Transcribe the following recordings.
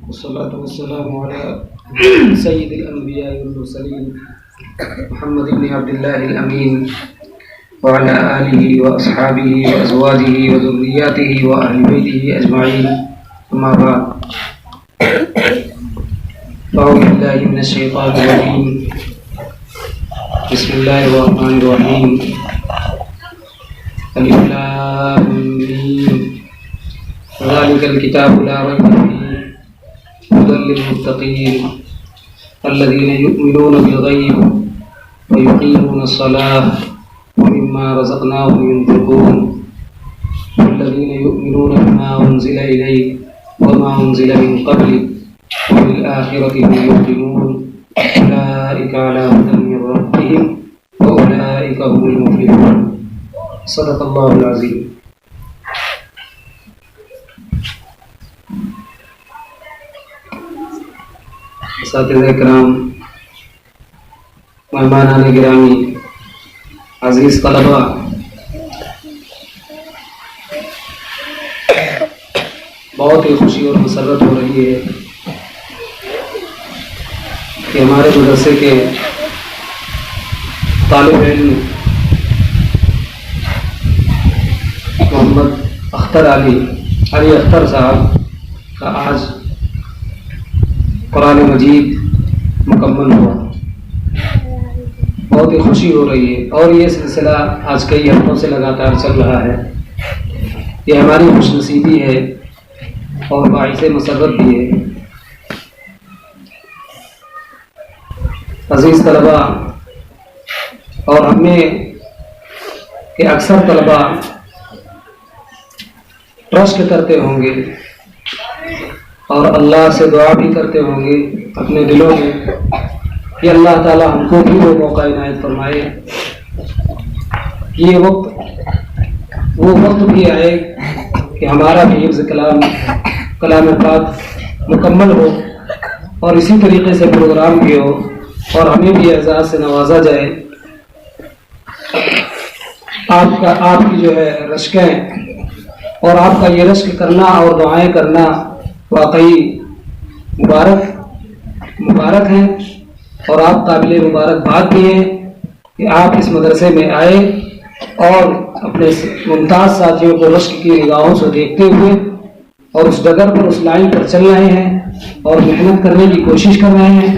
والصلاة والسلام على سيد الأنبياء والمرسلين محمد بن عبد الله الأمين وعلى آله وأصحابه وأزواجه وذرياته وأهل بيته أجمعين. أما بعد، أعوذ بالله من الشيطان الرجيم. بسم الله الرحمن الرحيم. ألف لام ميم. ذلك الكتاب لا ريب فيه هدى للمتقين الذين يؤمنون بالغيب ويقيمون الصلاة ومما رزقناهم ينفقون والذين يؤمنون بما أنزل إليك وما أنزل من قبلك وبالآخرة هم يوقنون أولئك على هدى من ربهم وأولئك هم المفلحون. صدق الله العظيم. اساتذہ کرام، مہمانان گرامی، عزیز طلباء، بہت ہی خوشی اور مسرت ہو رہی ہے کہ ہمارے مدرسے کے طالب علم محمد اختر علی اختر صاحب کا آج قرآن مجید مکمل ہوا. بہت ہی خوشی ہو رہی ہے اور یہ سلسلہ آج کئی ہفتوں سے لگاتار چل رہا ہے. یہ ہماری خوش نصیبی ہے اور باعث مسرت بھی ہے. عزیز طلباء، اور ہم میں کہ اکثر طلباء رشک کرتے ہوں گے اور اللہ سے دعا بھی کرتے ہوں گے اپنے دلوں میں کہ اللہ تعالی ہم کو بھی وہ موقع عنایت فرمائے. یہ وہ وقت بھی آئے کہ ہمارا بھی حفظ کلام پاک مکمل ہو اور اسی طریقے سے پروگرام بھی ہو اور ہمیں بھی اعزاز سے نوازا جائے. آپ کی جو ہے رشکیں اور آپ کا یہ رشک کرنا اور دعائیں کرنا واقعی مبارک ہیں اور آپ قابل مبارکباد بھی ہیں کہ آپ اس مدرسے میں آئے اور اپنے ممتاز ساتھیوں کو رشک کی نگاہوں سے دیکھتے ہوئے اور اس ڈگر پر اس لائن پر چل رہے ہیں اور محنت کرنے کی کوشش کر رہے ہیں.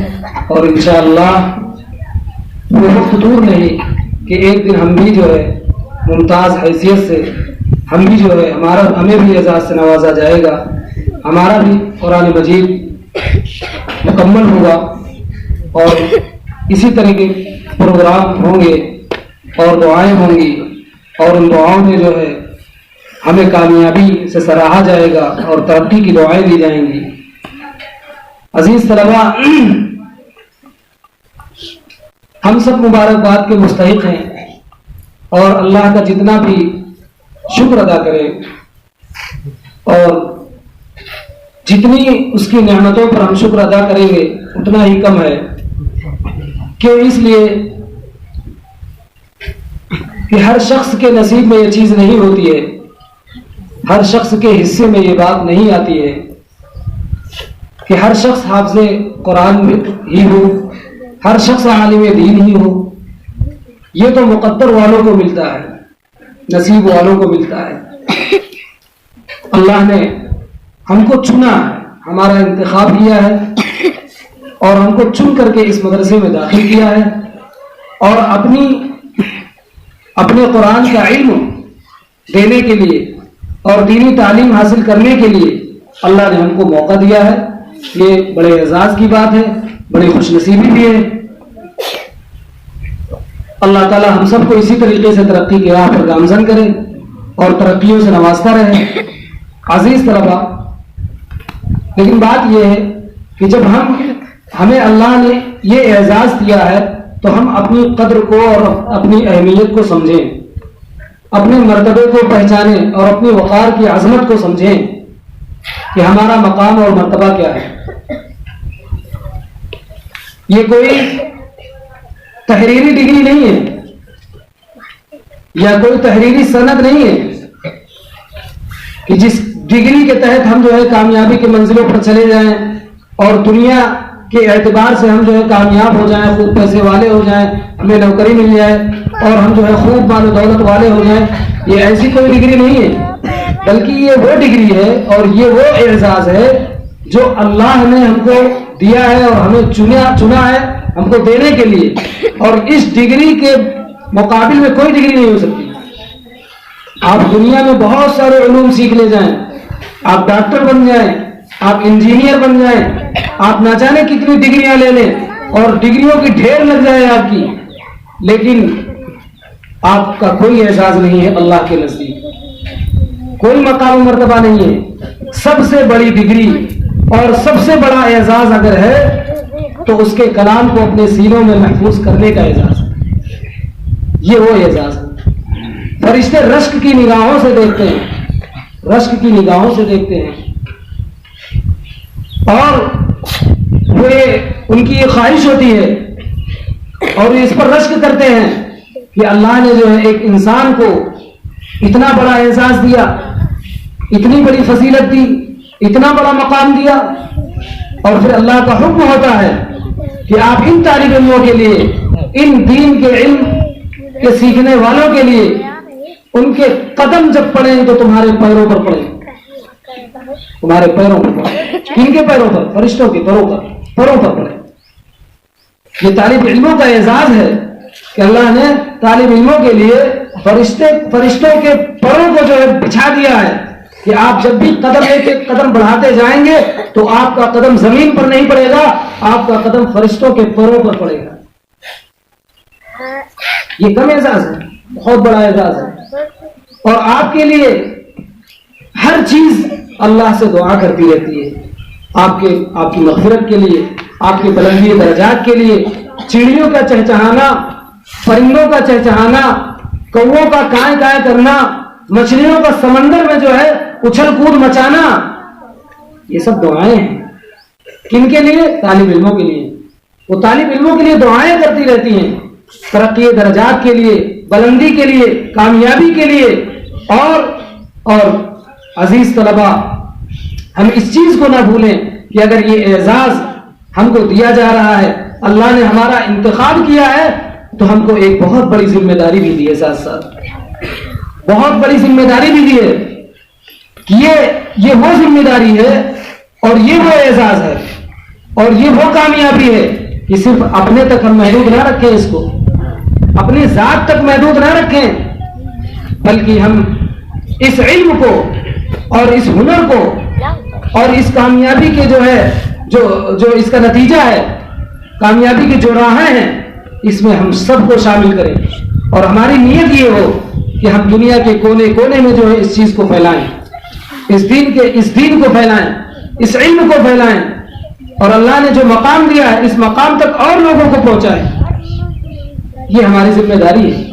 اور انشاءاللہ وہ وقت دور نہیں کہ ایک دن ہم بھی جو ہے ممتاز حیثیت سے ہم بھی جو ہے ہمیں بھی اعزاز سے نوازا جائے گا. ہمارا بھی قرآن مجید مکمل ہوگا اور اسی طرح کے پروگرام ہوں گے اور دعائیں ہوں گی اور ان دعاؤں میں جو ہے ہمیں کامیابی سے سراہا جائے گا اور ترقی کی دعائیں دی جائیں گی. عزیز طلباء، ہم سب مبارکباد کے مستحق ہیں اور اللہ کا جتنا بھی شکر ادا کریں اور جتنی اس کی نعمتوں پر ہم شکر ادا کریں گے اتنا ہی کم ہے. کیوں؟ اس لیے کہ ہر شخص کے نصیب میں یہ چیز نہیں ہوتی ہے، ہر شخص کے حصے میں یہ بات نہیں آتی ہے کہ ہر شخص حافظ قرآن ہی ہو، ہر شخص عالم دین ہی ہو. یہ تو مقدر والوں کو ملتا ہے، نصیب والوں کو ملتا ہے. اللہ نے ہم کو چنا ہے، ہمارا انتخاب کیا ہے اور ہم کو چن کر کے اس مدرسے میں داخل کیا ہے اور اپنے قرآن کا علم دینے کے لیے اور دینی تعلیم حاصل کرنے کے لیے اللہ نے ہم کو موقع دیا ہے. یہ بڑے اعزاز کی بات ہے، بڑی خوش نصیبی بھی ہے. اللہ تعالی ہم سب کو اسی طریقے سے ترقی کی راہ پر گامزن کرے اور ترقیوں سے نوازتا رہے. عزیز طلباء، لیکن بات یہ ہے کہ جب ہمیں اللہ نے یہ اعزاز دیا ہے تو ہم اپنی قدر کو اور اپنی اہمیت کو سمجھیں، اپنے مرتبے کو پہچانیں اور اپنی وقار کی عظمت کو سمجھیں کہ ہمارا مقام اور مرتبہ کیا ہے. یہ کوئی تحریری ڈگری نہیں ہے یا کوئی تحریری سند نہیں ہے کہ جس ڈگری کے تحت ہم جو ہے کامیابی کے منزلوں پر چلے جائیں اور دنیا کے اعتبار سے ہم جو ہے کامیاب ہو جائیں, خوب پیسے والے ہو جائیں, ہمیں نوکری مل جائے اور ہم جو ہے خوب مال و دولت والے ہو جائیں, یہ ایسی کوئی ڈگری نہیں ہے, بلکہ یہ وہ ڈگری ہے اور یہ وہ اعزاز ہے جو اللہ نے ہم کو دیا ہے اور ہمیں چنا ہے ہم کو دینے کے لیے, اور اس ڈگری کے مقابل میں کوئی ڈگری نہیں ہو سکتی. آپ دنیا میں بہت سارے علوم سیکھ لے جائیں, آپ ڈاکٹر بن جائیں, آپ انجینئر بن جائیں, آپ نہ جانے کتنی ڈگریاں لے لیں اور ڈگریوں کی ڈھیر لگ جائے آپ کی, لیکن آپ کا کوئی اعزاز نہیں ہے اللہ کے نزدیک, کوئی مقام و مرتبہ نہیں ہے. سب سے بڑی ڈگری اور سب سے بڑا اعزاز اگر ہے تو اس کے کلام کو اپنے سینوں میں محفوظ کرنے کا اعزاز ہے, یہ وہ اعزاز ہے. فرشتے رشک کی نگاہوں سے دیکھتے ہیں, رشک کی نگاہوں سے دیکھتے ہیں, اور وہ ان کی یہ خواہش ہوتی ہے اور اس پر رشک کرتے ہیں کہ اللہ نے جو ہے ایک انسان کو اتنا بڑا اعزاز دیا, اتنی بڑی فضیلت دی, اتنا بڑا مقام دیا, اور پھر اللہ کا حکم ہوتا ہے کہ آپ ان طالب علموں کے لیے, ان دین کے علم کے سیکھنے والوں کے لیے ان کے قدم جب پڑیں تو تمہارے پیروں پر پڑیں, تمہارے پیروں پر پڑیں. کن کے پیروں پر؟ فرشتوں کے پیروں پر پڑیں. یہ طالب علموں کا اعزاز ہے کہ اللہ نے طالب علموں کے لیے فرشتوں کے پیروں کو جو ہے بچھا دیا ہے کہ آپ جب بھی قدم ایک ایک قدم بڑھاتے جائیں گے تو آپ کا قدم زمین پر نہیں پڑے گا, آپ کا قدم فرشتوں کے پیروں پر پڑے گا. یہ کم اعزاز ہے, بہت بڑا اعزاز ہے. اور آپ کے لیے ہر چیز اللہ سے دعا کرتی رہتی ہے, آپ کی مغفرت کے لیے, آپ کے بلندی درجات کے لیے. چڑیوں کا چہچہانا, پرندوں کا چہچہانا, کووں کا کائیں کائیں کرنا, مچھلیوں کا سمندر میں جو ہے اچھل کود مچانا, یہ سب دعائیں ہیں. کن کے لیے؟ طالب علموں کے لیے. وہ طالب علموں کے لیے دعائیں کرتی رہتی ہیں, ترقی درجات کے لیے, بلندی کے لیے, کامیابی کے لیے. اور عزیز طلبہ, ہم اس چیز کو نہ بھولیں کہ اگر یہ اعزاز ہم کو دیا جا رہا ہے, اللہ نے ہمارا انتخاب کیا ہے, تو ہم کو ایک بہت بڑی ذمہ داری بھی دی ہے, ساتھ ساتھ بہت بڑی ذمہ داری بھی دی ہے کہ یہ وہ ذمہ داری ہے اور یہ وہ اعزاز ہے اور یہ وہ کامیابی ہے کہ صرف اپنے تک ہم محدود نہ رکھیں, اس کو اپنی ذات تک محدود نہ رکھیں, بلکہ ہم اس علم کو اور اس ہنر کو اور اس کامیابی کے جو ہے جو اس کا نتیجہ ہے, کامیابی کی جو راہیں ہیں, اس میں ہم سب کو شامل کریں. اور ہماری نیت یہ ہو کہ ہم دنیا کے کونے کونے میں جو ہے اس چیز کو پھیلائیں, اس دین کو پھیلائیں, اس علم کو پھیلائیں, اور اللہ نے جو مقام دیا ہے اس مقام تک اور لوگوں کو پہنچائیں. یہ ہماری ذمہ داری ہے,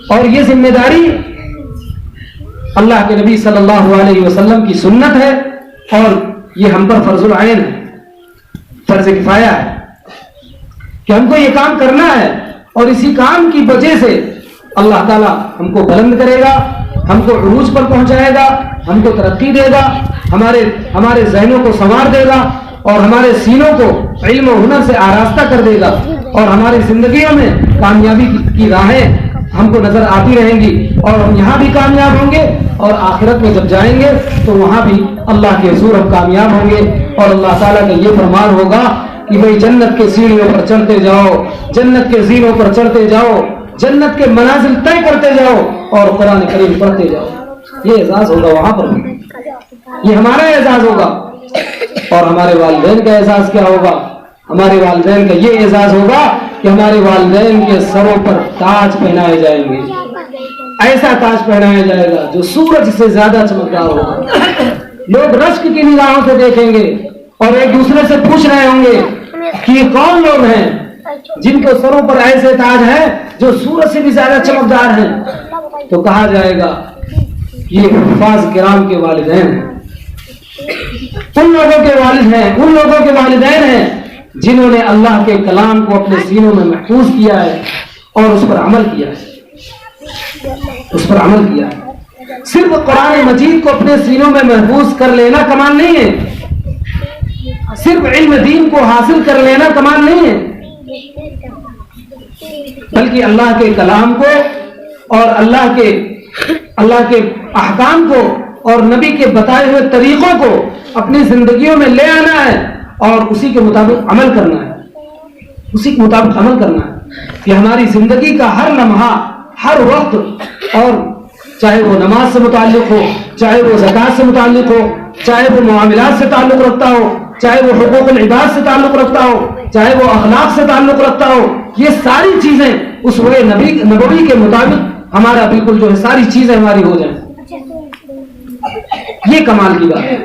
اور یہ ذمہ داری اللہ کے نبی صلی اللہ علیہ وسلم کی سنت ہے, اور یہ ہم پر فرض العین ہے, فرض کفایہ ہے کہ ہم کو یہ کام کرنا ہے, اور اسی کام کی وجہ سے اللہ تعالیٰ ہم کو بلند کرے گا, ہم کو عروج پر پہنچائے گا, ہم کو ترقی دے گا, ہمارے ذہنوں کو سنوار دے گا, اور ہمارے سینوں کو علم و ہنر سے آراستہ کر دے گا, اور ہماری زندگیوں میں کامیابی کی راہیں ہم کو نظر آتی رہیں گی, اور ہم یہاں بھی کامیاب ہوں گے, اور آخرت میں جب جائیں گے تو وہاں بھی اللہ کے حضور ہم کامیاب ہوں گے. اور اللہ تعالیٰ کا یہ فرمان ہوگا کہ بھئی جنت کے سیڑھیوں پر چڑھتے جاؤ, جنت کے زینوں پر چڑھتے جاؤ, جنت کے منازل طے کرتے جاؤ, اور قرآن کریم پڑھتے جاؤ. یہ اعزاز ہوگا وہاں پر, یہ ہمارا اعزاز ہوگا. اور ہمارے والدین کا اعزاز کیا ہوگا؟ ہمارے والدین کا یہ اعزاز ہوگا کہ ہمارے والدین کے سروں پر تاج پہنائے جائیں گے, ایسا تاج پہنایا جائے گا جو سورج سے زیادہ چمکدار ہوگا. لوگ رشک کی نگاہوں سے دیکھیں گے اور ایک دوسرے سے پوچھ رہے ہوں گے کہ یہ کون لوگ ہیں جن کے سروں پر ایسے تاج ہیں جو سورج سے بھی زیادہ چمکدار ہیں. تو کہا جائے گا یہ حفاظ کرام کے والدین ہیں, ان لوگوں کے والد ہیں, ان لوگوں کے والدین ہیں جنہوں نے اللہ کے کلام کو اپنے سینوں میں محفوظ کیا ہے اور اس پر عمل کیا ہے. صرف قرآن مجید کو اپنے سینوں میں محفوظ کر لینا کمال نہیں ہے, صرف علم دین کو حاصل کر لینا کمال نہیں ہے، بلکہ اللہ کے کلام کو اور اللہ کے احکام کو اور نبی کے بتائے ہوئے طریقوں کو اپنی زندگیوں میں لے آنا ہے اور اسی کے مطابق عمل کرنا ہے، کہ ہماری زندگی کا ہر لمحہ، ہر وقت، اور چاہے وہ نماز سے متعلق ہو، چاہے وہ زکوٰۃ سے متعلق ہو، چاہے وہ معاملات سے تعلق رکھتا ہو، چاہے وہ حقوق العباد سے تعلق رکھتا ہو، چاہے وہ اخلاق سے تعلق رکھتا ہو، یہ ساری چیزیں اس وحی نبوی کے مطابق ہمارا بالکل جو ہے ساری چیزیں ہماری ہو جائیں، یہ کمال کی بات ہے۔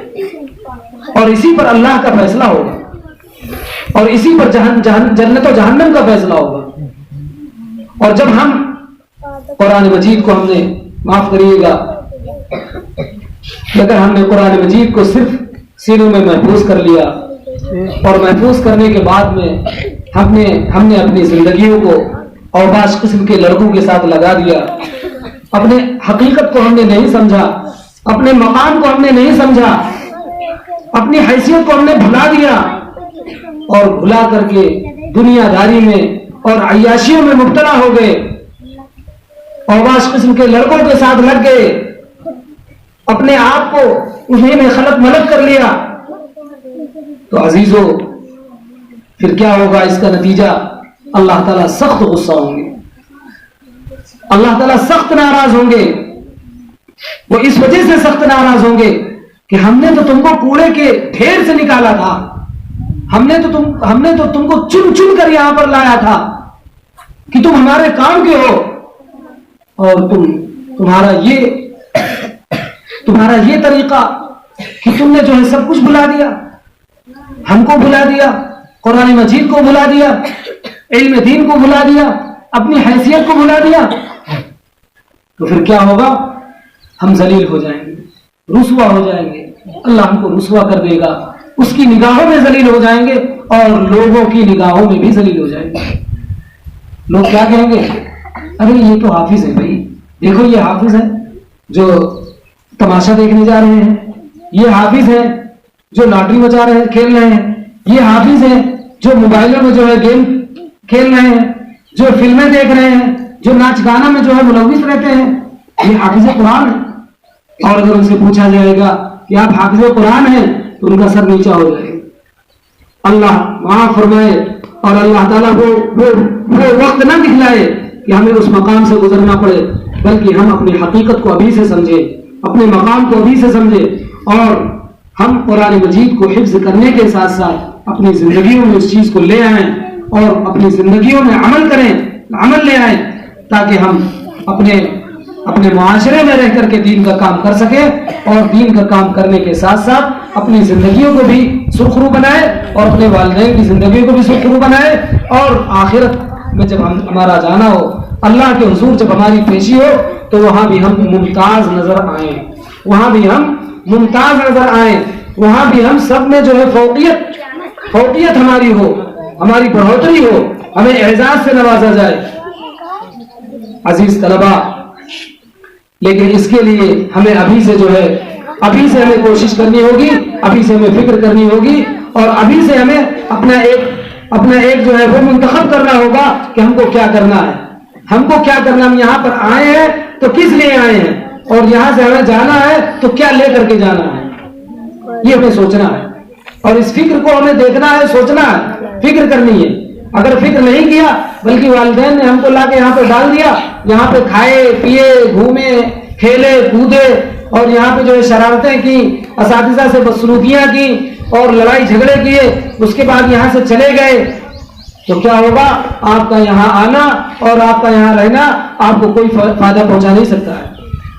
اور اسی پر اللہ کا فیصلہ ہوگا، اور اسی پر جنت و جہنم کا فیصلہ ہوگا۔ اور جب ہم قرآن مجید کو ہم نے، معاف کریے گا، اگر ہم نے قرآن مجید کو صرف سینوں میں محفوظ کر لیا اور محفوظ کرنے کے بعد میں ہم نے اپنی زندگیوں کو اوباش قسم کے لڑکوں کے ساتھ لگا دیا، اپنے حقیقت کو ہم نے نہیں سمجھا، اپنے مقام کو ہم نے نہیں سمجھا، اپنی حیثیت کو ہم نے بھلا دیا، اور بھلا کر کے دنیا داری میں اور عیاشیوں میں مبتلا ہو گئے، اوباش قسم کے لڑکوں کے ساتھ لگ گئے، اپنے آپ کو انہیں میں خلط ملط کر لیا، تو عزیزو پھر کیا ہوگا؟ اس کا نتیجہ اللہ تعالیٰ سخت غصہ ہوں گے، اللہ تعالیٰ سخت ناراض ہوں گے۔ وہ اس وجہ سے سخت ناراض ہوں گے کہ ہم نے تو تم کو کوڑے کے ڈھیر سے نکالا تھا، ہم نے تو تم کو چن چن کر یہاں پر لایا تھا کہ تم ہمارے کام کے ہو، اور تمہارا یہ طریقہ کہ تم نے جو ہے سب کچھ بھلا دیا، ہم کو بھلا دیا، قرآن مجید کو بھلا دیا، علم دین کو بھلا دیا، اپنی حیثیت کو بھلا دیا، تو پھر کیا ہوگا؟ ہم ذلیل ہو جائیں گے، رسوا ہو جائیں گے، اللہ ہم کو رسوا کر دے گا، اس کی نگاہوں میں ذلیل ہو جائیں گے اور لوگوں کی نگاہوں میں بھی ذلیل ہو جائیں گے۔ لوگ کیا کہیں گے؟ ارے یہ تو حافظ ہے بھائی، دیکھو یہ حافظ ہے جو تماشا دیکھنے جا رہے ہیں، یہ حافظ ہے جو لاٹری بچا رہے ہیں، کھیل رہے ہیں، یہ حافظ ہے جو موبائلوں میں جو ہے گیم کھیل رہے ہیں، جو فلمیں دیکھ رہے ہیں، جو ناچ گانا میں جو ہے ملوث رہتے ہیں، یہ حافظ قرآن ہے۔ اور اگر ان سے پوچھا جائے گا کہ آپ حافظ قرآن ہیں تو ان کا سر نیچا ہو جائے گا۔ اللہ معاف فرمائے اور اللہ تعالیٰ وہ وقت نہ دکھلائے کہ ہمیں اس مقام سے گزرنا پڑے، بلکہ ہم اپنی حقیقت کو ابھی سے سمجھیں، اپنے مقام کو ابھی سے سمجھیں، اور ہم قرآن مجید کو حفظ کرنے کے ساتھ ساتھ اپنی زندگیوں میں اس چیز کو لے آئیں اور اپنی زندگیوں میں عمل لے آئیں، تاکہ ہم اپنے معاشرے میں رہ کر کے دین کا کام کر سکیں، اور دین کا کام کرنے کے ساتھ ساتھ اپنی زندگیوں کو بھی سرخرو بنائے اور اپنے والدین کی زندگیوں کو بھی سرخرو بنائے، اور آخرت میں جب ہمارا جانا ہو، اللہ کے حضور جب ہماری پیشی ہو، تو وہاں بھی ہم ممتاز نظر آئیں، وہاں بھی ہم سب میں جو ہے فوقیت ہماری ہو، ہماری بڑھوتری ہو، ہمیں اعزاز سے نوازا جائے۔ عزیز طلبہ، لیکن اس کے لیے ہمیں ابھی سے ہمیں کوشش کرنی ہوگی، ابھی سے ہمیں فکر کرنی ہوگی، اور ابھی سے ہمیں اپنا ایک جو ہے وہ منتخب کرنا ہوگا کہ ہم کو کیا کرنا ہے، ہم یہاں پر آئے ہیں تو کس لیے آئے ہیں، اور یہاں سے ہمیں جانا ہے تو کیا لے کر کے جانا ہے، یہ ہمیں سوچنا ہے، اور اس فکر کو ہمیں دیکھنا ہے، سوچنا ہے، فکر کرنی ہے۔ اگر فکر نہیں کیا، بلکہ والدین نے ہم کو لا کے یہاں پہ ڈال دیا، یہاں پہ کھائے پیے گھومے کھیلے کودے اور یہاں پہ جو ہے شرارتیں کی، اساتذہ سے بدسلوکیاں کی اور لڑائی جھگڑے کیے، اس کے بعد یہاں سے چلے گئے، تو کیا ہوگا؟ آپ کا یہاں آنا اور آپ کا یہاں رہنا آپ کو کوئی فائدہ پہنچا نہیں سکتا ہے،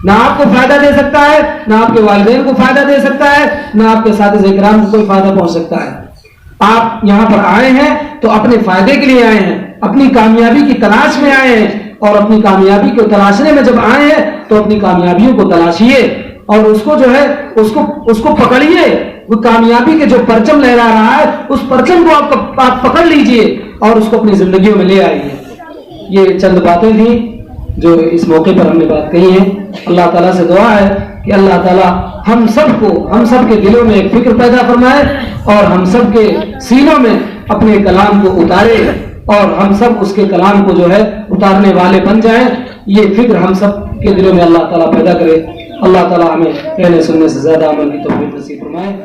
نہ آپ کو فائدہ دے سکتا ہے، نہ آپ کے والدین کو فائدہ دے سکتا ہے، نہ آپ کے اساتذہ کرام کو کوئی فائدہ پہنچ سکتا ہے۔ آپ یہاں پر آئے ہیں تو اپنے فائدے کے لیے آئے ہیں، اپنی کامیابی کی تلاش میں آئے ہیں، اور اپنی کامیابی کو تلاشنے میں جب آئے ہیں تو اپنی کامیابیوں کو تلاشیے اور اس کو جو ہے اس کو پکڑیے، وہ کامیابی کے جو پرچم لہرا رہا ہے اس پرچم کو آپ پکڑ لیجئے اور اس کو اپنی زندگیوں میں لے آئیے۔ یہ چند باتیں تھیں جو اس موقع پر ہم نے بات کہی ہیں۔ اللہ تعالیٰ سے دعا ہے کہ اللہ تعالیٰ ہم سب کے دلوں میں ایک فکر پیدا فرمائے اور ہم سب کے سینوں میں اپنے کلام کو اتارے اور ہم سب اس کے کلام کو جو ہے اتارنے والے بن جائیں. یہ فکر ہم سب کے دلوں میں اللہ تعالیٰ پیدا کرے. اللہ تعالیٰ ہمیں کہنے سننے سے زیادہ عمل کی توفیق نصیب فرمائے.